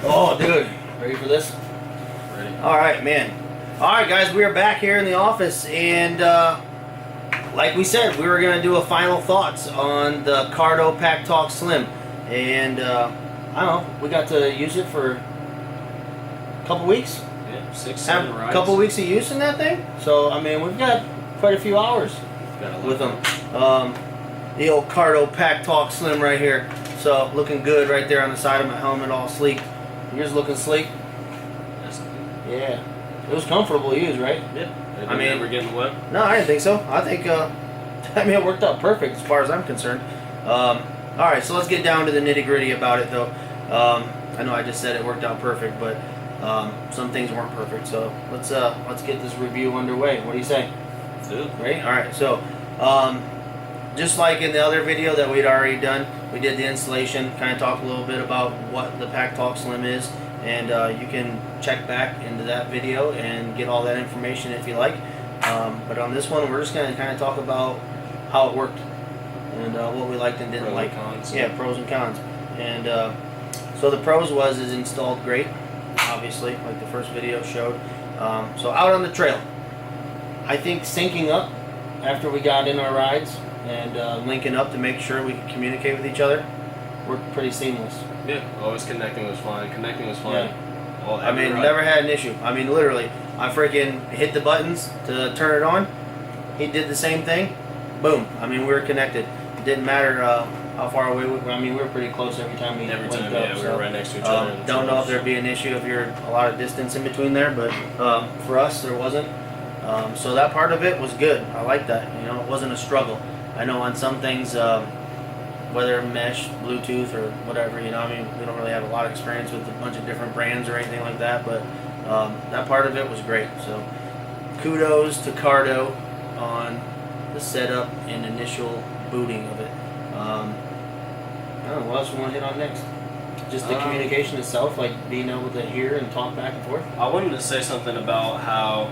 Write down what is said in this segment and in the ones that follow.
Oh, dude. Ready for this? Ready. Alright, man. Alright, guys, we are back here in the office, and like we said, we were going to do a final thoughts on the Cardo PackTalk Slim. And, I don't know, we got to use it for a couple weeks. Yeah, 6, 7 rides. A couple weeks of use in that thing. So, I mean, we've got quite a few hours with them. The old Cardo PackTalk Slim right here. So, looking good right there on the side of my helmet, all sleek. Yours looking sleek? Yeah. It was comfortable to use, right? Yeah. I mean, we're getting wet. No, I didn't think so. I think, I mean, it worked out perfect as far as I'm concerned. Alright, so let's get down to the nitty gritty about it, though. I know I just said it worked out perfect, but some things weren't perfect. So let's get this review underway. What do you say? Let's do it. Ready? Alright, so just like in the other video that we'd already done, we did the installation, kind of talked a little bit about what the PackTalk Slim is, and you can check back into that video and get all that information if you like. But on this one, we're just going to kind of talk about how it worked and what we liked and didn't Pros like. and cons. Yeah, pros and cons. And so the pros was is installed great, obviously, like the first video showed. So out on the trail, I think syncing up after we got in our rides and linking up to make sure we could communicate with each other worked pretty seamless. Yeah, always connecting was fine. Connecting was fine. Yeah. All, I mean, ride. never had an issue. I mean, literally, I freaking hit the buttons to turn it on. He did the same thing. Boom. I mean, we were connected. It didn't matter how far away we were. I mean, we were pretty close every time we Every linked time, up. yeah, we So, were right next to each other. don't know if there'd be an issue if you're a lot of distance in between there, but for us, there wasn't. So that part of it was good. I like that. You know, it wasn't a struggle. I know on some things, whether mesh, Bluetooth, or whatever, you know, I mean, we don't really have a lot of experience with a bunch of different brands or anything like that, but that part of it was great. So kudos to Cardo on the setup and initial booting of it. I don't know, what else we want to hit on next? Just the communication itself, like being able to hear and talk back and forth? I wanted to say something about how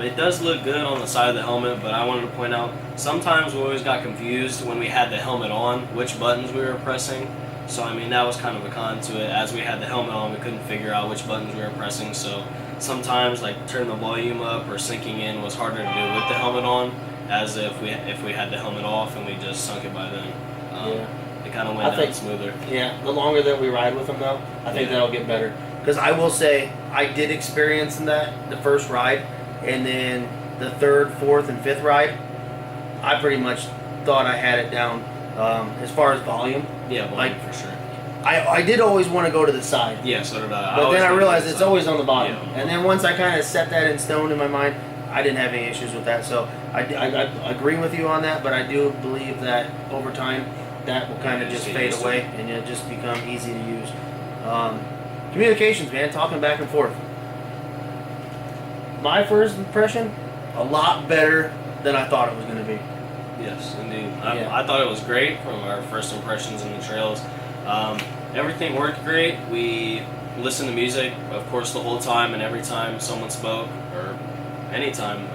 it does look good on the side of the helmet, but I wanted to point out sometimes we always got confused when we had the helmet on which buttons we were pressing. So I mean, that was kind of a con to it. As we had the helmet on, we couldn't figure out which buttons we were pressing. So sometimes like turning the volume up or syncing in was harder to do with the helmet on, as if we had the helmet off and we just sunk it by then. Yeah. It kind of went down smoother. Yeah, the longer that we ride with them, though, I think that'll get better. Because I will say, I did experience that the first ride, and then the third, fourth, and fifth ride, I pretty much thought I had it down as far as volume. Yeah, volume for sure. I did always want to go to the side. Yeah, so did I. But then I realized it's always on the bottom. Yeah, and then once I kind of set that in stone in my mind, I didn't have any issues with that. So I agree with you on that, but I do believe that over time, that will kind of just fade away and it'll just become easy to use. Communications, man, talking back and forth. My first impression, a lot better than I thought it was going to be. Yes, indeed. I thought it was great from our first impressions in the trails. Everything worked great. We listened to music, of course, the whole time, and every time someone spoke, or anytime,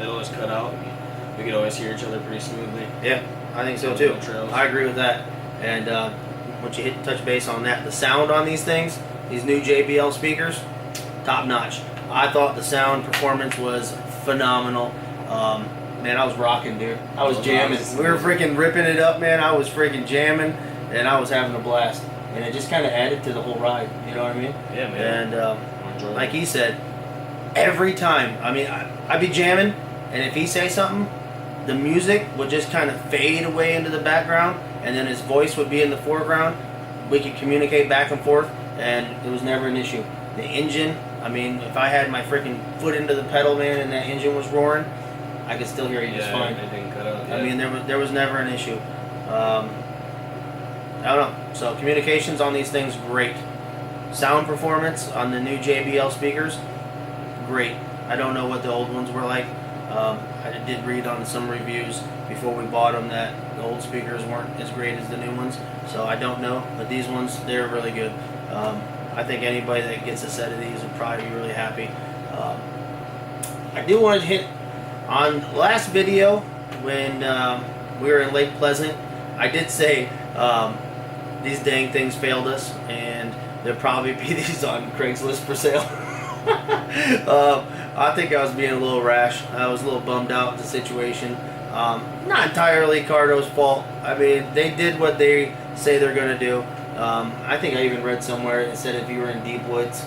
it always cut out, and we could always hear each other pretty smoothly. Yeah, I think so too. I agree with that. And once you touch base on that, the sound on these things, these new JBL speakers, top notch. I thought the sound performance was phenomenal. Man, I was rocking, dude. I was jamming. We were freaking ripping it up, man. I was freaking jamming, and I was having a blast. And it just kind of added to the whole ride. You know what I mean? Yeah, man. And like he said, every time, I mean, I'd be jamming, and if he say something, the music would just kind of fade away into the background, and then his voice would be in the foreground. We could communicate back and forth, and it was never an issue. The engine, I mean, if I had my freaking foot into the pedal, man, and that engine was roaring, I could still hear you just fine. It didn't cut out. Yeah. I mean, there was never an issue. I don't know. So communications on these things, great. Sound performance on the new JBL speakers, great. I don't know what the old ones were like. I did read on some reviews before we bought them that the old speakers weren't as great as the new ones. So I don't know, but these ones, they're really good. I think anybody that gets a set of these would probably be really happy. I do want to hit on last video when we were in Lake Pleasant. I did say these dang things failed us, and there'd probably be these on Craigslist for sale. I think I was being a little rash. I was a little bummed out at the situation. Not entirely Cardo's fault. I mean, they did what they say they're going to do. I think I even read somewhere it said if you were in deep woods,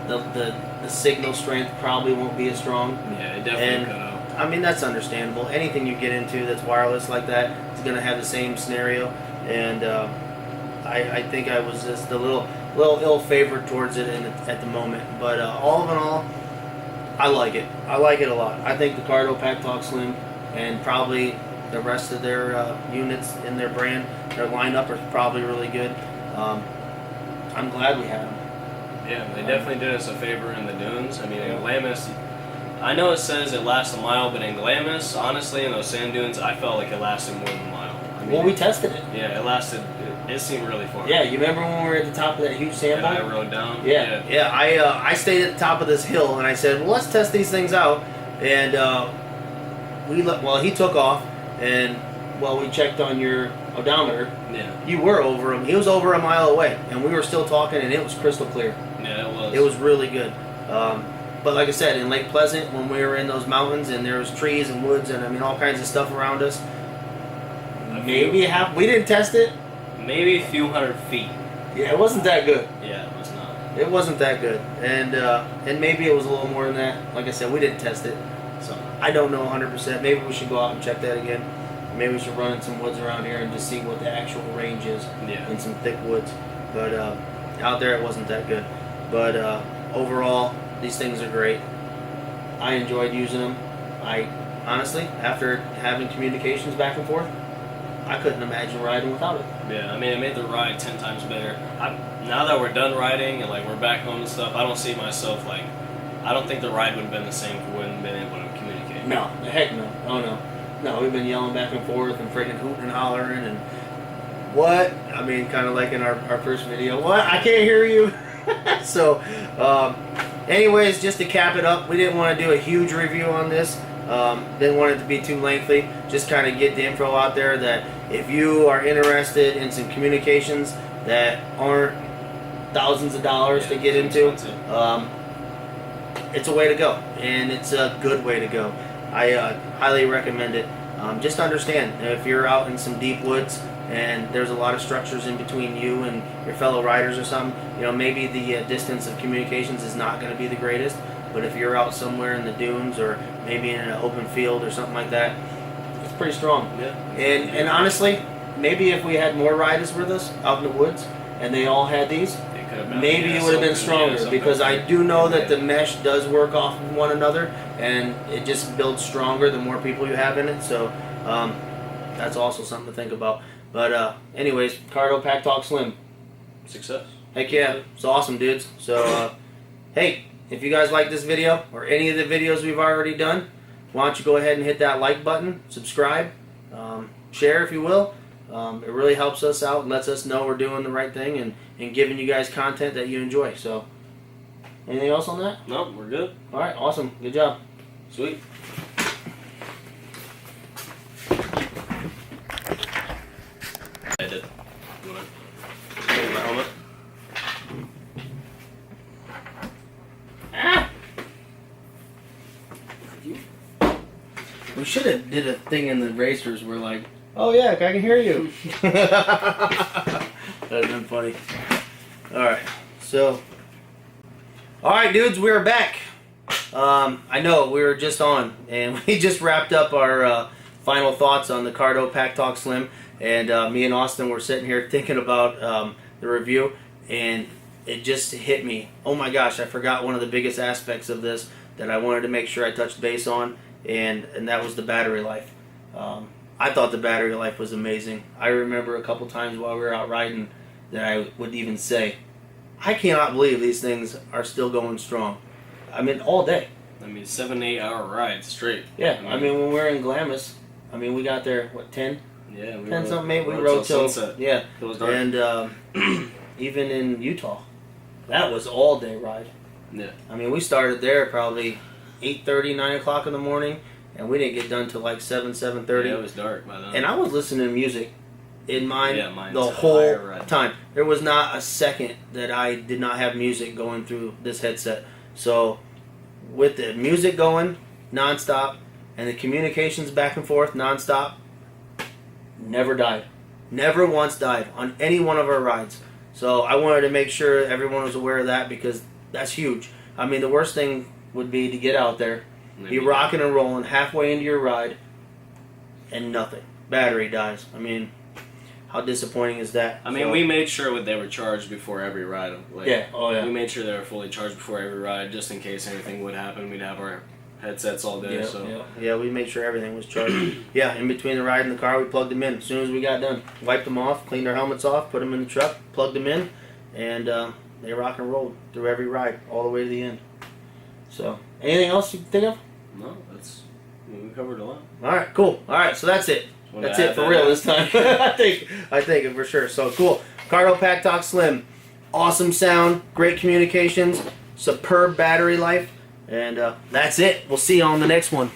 the signal strength probably won't be as strong. Yeah, it definitely cut out. I mean, that's understandable. Anything you get into that's wireless like that is going to have the same scenario. And I think I was just a little ill-favored towards it at the moment. But all in all, I like it. I like it a lot. I think the Cardo PackTalk Slim and probably the rest of their units in their brand, their lineup are probably really good. I'm glad we had them. Yeah, they definitely did us a favor in the dunes. I mean, in Glamis, I know it says it lasts a mile, but in Glamis, honestly, in those sand dunes, I felt like it lasted more than a mile. I mean, Well, we tested it. Yeah, it lasted. It seemed really far. Yeah, you remember when we were at the top of that huge sand And bar? I rode down. Yeah. I stayed at the top of this hill and I said, well, let's test these things out. And he took off, and we checked on your odometer. Yeah. You were over him. He was over a mile away, and we were still talking, and it was crystal clear. Yeah, it was. It was really good. But like I said, in Lake Pleasant, when we were in those mountains and there was trees and woods and I mean all kinds of stuff around us, we didn't test it. Maybe a few hundred feet. Yeah, it wasn't that good. Yeah, it was not. It wasn't that good, and maybe it was a little more than that. Like I said, we didn't test it, so I don't know 100%. Maybe we should go out and check that again. Maybe we should run in some woods around here and just see what the actual range is in some thick woods. But out there, it wasn't that good. But overall, these things are great. I enjoyed using them. I honestly, after having communications back and forth, I couldn't imagine riding without it. Yeah, I mean, it made the ride 10 times better. Now that we're done riding and like we're back home and stuff, I don't see myself like. I don't think the ride would have been the same if we wouldn't have been able to communicate. No, heck no. Oh no. No, we've been yelling back and forth and freaking hooting and hollering and what? I mean, kind of like in our first video. What? I can't hear you. So, anyways, just to cap it up, we didn't want to do a huge review on this. Didn't want it to be too lengthy. Just kind of get the info out there that if you are interested in some communications that aren't thousands of dollars to get into, it's a way to go, and it's a good way to go. I highly recommend it. Just understand, if you're out in some deep woods and there's a lot of structures in between you and your fellow riders or something, maybe the distance of communications is not going to be the greatest, but if you're out somewhere in the dunes or maybe in an open field or something like that, it's pretty strong. Yeah. And honestly, maybe if we had more riders with us out in the woods and they all had these, maybe it would have been stronger, because I do know that the mesh does work off of one another and it just builds stronger the more people you have in it. So that's also something to think about. But anyways, Cardo PackTalk Slim. Success. Heck yeah, it's awesome, dudes. So hey, if you guys like this video or any of the videos we've already done, why don't you go ahead and hit that like button, subscribe, share if you will. It really helps us out and lets us know we're doing the right thing and giving you guys content that you enjoy. So, anything else on that? No, we're good. All right, awesome. Good job. Sweet. I did. You want to take my helmet? We should have did a thing in the racers where like, oh yeah, I can hear you. That'd have been funny. Alright, alright dudes, we're back. I know, we were just on, and we just wrapped up our final thoughts on the Cardo PackTalk Slim, and me and Austin were sitting here thinking about the review, and it just hit me. Oh my gosh, I forgot one of the biggest aspects of this that I wanted to make sure I touched base on, and that was the battery life. I thought the battery life was amazing. I remember a couple times while we were out riding that I would even say, I cannot believe these things are still going strong. I mean, all day. I mean, 7 to 8 hour ride straight. Yeah, I mean when we were in Glamis, I mean, we got there, what, 10? Yeah, we 10 something, maybe. We rode rode till till sunset. yeah. It was dark. And even in Utah, that was all day ride. Yeah. I mean, we started there probably 8:30, 9 o'clock in the morning, and we didn't get done till like 7:30. Yeah, it was dark by then. And I was listening to music in mine, Yeah, mine's the a whole higher ride. time. There was not a second that I did not have music going through this headset. So with the music going nonstop and the communications back and forth nonstop, never died. Never once died on any one of our rides. So I wanted to make sure everyone was aware of that because that's huge. I mean, the worst thing would be to get out there, be rocking and rolling halfway into your ride, and nothing. Battery dies. I mean, how disappointing is that? I mean, we made sure they were charged before every ride. Like, yeah, oh yeah. We made sure they were fully charged before every ride, just in case anything would happen. We'd have our headsets all day. Yeah, we made sure everything was charged. Yeah, in between the ride and the car, we plugged them in as soon as we got done. Wiped them off, cleaned our helmets off, put them in the truck, plugged them in, and they rock and rolled through every ride all the way to the end. So, anything else you can think of? No, we covered a lot. All right, cool. All right, so that's it. Wanna That's add it for that real in? this time. I think it for sure. So cool. Cardo PackTalk Slim, awesome sound, great communications, superb battery life, and that's it. We'll see you on the next one.